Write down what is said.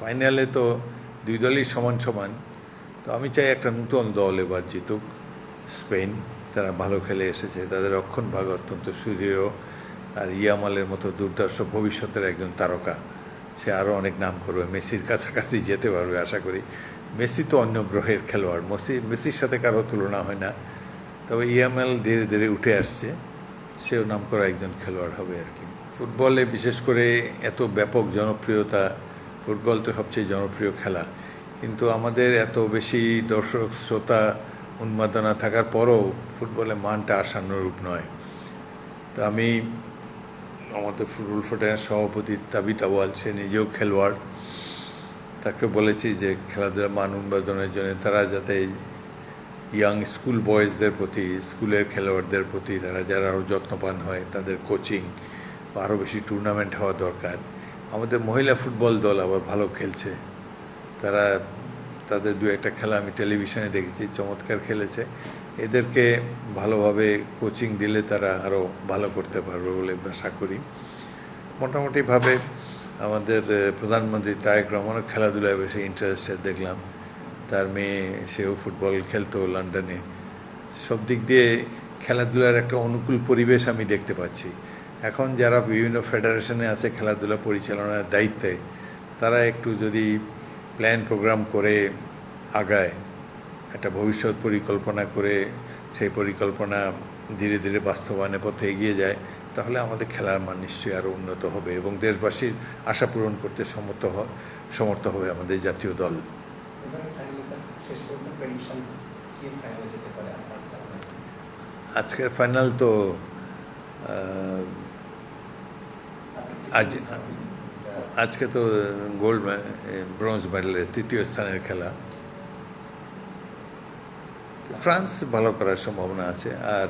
ফাইনালে তো দুই দলই সমান সমান। তো আমি চাই একটা নতুন দল এবার জিতুক। স্পেন, তারা ভালো খেলে এসেছে, তাদের রক্ষণভাগ অত্যন্ত সুদৃঢ়। আর ইয়ামালের মতো দুর্ধর্ষ ভবিষ্যতের একজন তারকা, সে আরও অনেক নাম করবে, মেসির কাছাকাছি যেতে পারবে আশা করি। মেসি তো অন্য গ্রহের খেলোয়াড়, মেসির সাথে কারো তুলনা হয় না। তবে ইয়ামাল ধীরে ধীরে উঠে আসছে, সেও নাম করা একজন খেলোয়াড় হবে আর কি। ফুটবলে বিশেষ করে এত ব্যাপক জনপ্রিয়তা, ফুটবল তো সবচেয়ে জনপ্রিয় খেলা, কিন্তু আমাদের এত বেশি দর্শক শ্রোতা উন্মাদনা থাকার পরও ফুটবলের মানটা আশানুরূপ নয়। তো আমি আমাদের ফুটবল ফেডারেশনের সভাপতি তাবিথ আউয়াল, সে নিজেও খেলোয়াড়, তাকে বলেছি যে খেলাধুলার মান উন্মাদনের জন্য তারা যাতে ইয়াং স্কুল বয়েজদের প্রতি, স্কুলের খেলোয়াড়দের প্রতি তারা যারা আরও যত্নবান হয়, তাদের কোচিং বা আরও বেশি টুর্নামেন্ট হওয়া দরকার। আমাদের মহিলা ফুটবল দল আবার ভালো খেলছে, তারা তাদের দু একটা খেলা আমি টেলিভিশনে দেখেছি, চমৎকার খেলেছে। এদেরকে ভালোভাবে কোচিং দিলে তারা আরও ভালো করতে পারবে বলে আশা করি। মোটামুটিভাবে আমাদের প্রধানমন্ত্রী তারেক রহমানও খেলাধুলায় বেশি ইন্টারেস্টেড দেখলাম। তার মেয়ে, সেও ফুটবল খেলতো লন্ডনে। সব দিক দিয়ে খেলাধুলার একটা অনুকূল পরিবেশ আমি দেখতে পাচ্ছি। এখন যারা বিভিন্ন ফেডারেশনে আছে খেলাধুলা পরিচালনার দায়িত্বে, তারা একটু যদি প্ল্যান প্রোগ্রাম করে আগায়, একটা ভবিষ্যৎ পরিকল্পনা করে সেই পরিকল্পনা ধীরে ধীরে বাস্তবায়নের পথে এগিয়ে যায়, তাহলে আমাদের খেলার মান নিশ্চয়ই আরও উন্নত হবে এবং দেশবাসীর আশা পূরণ করতে সমর্থ হবে আমাদের জাতীয় দল। আজকের ফাইনাল তো আজকে তো ব্রোঞ্জ মেডেলের তৃতীয় স্থানের খেলা। ফ্রান্স ভালো করার সম্ভাবনা আছে। আর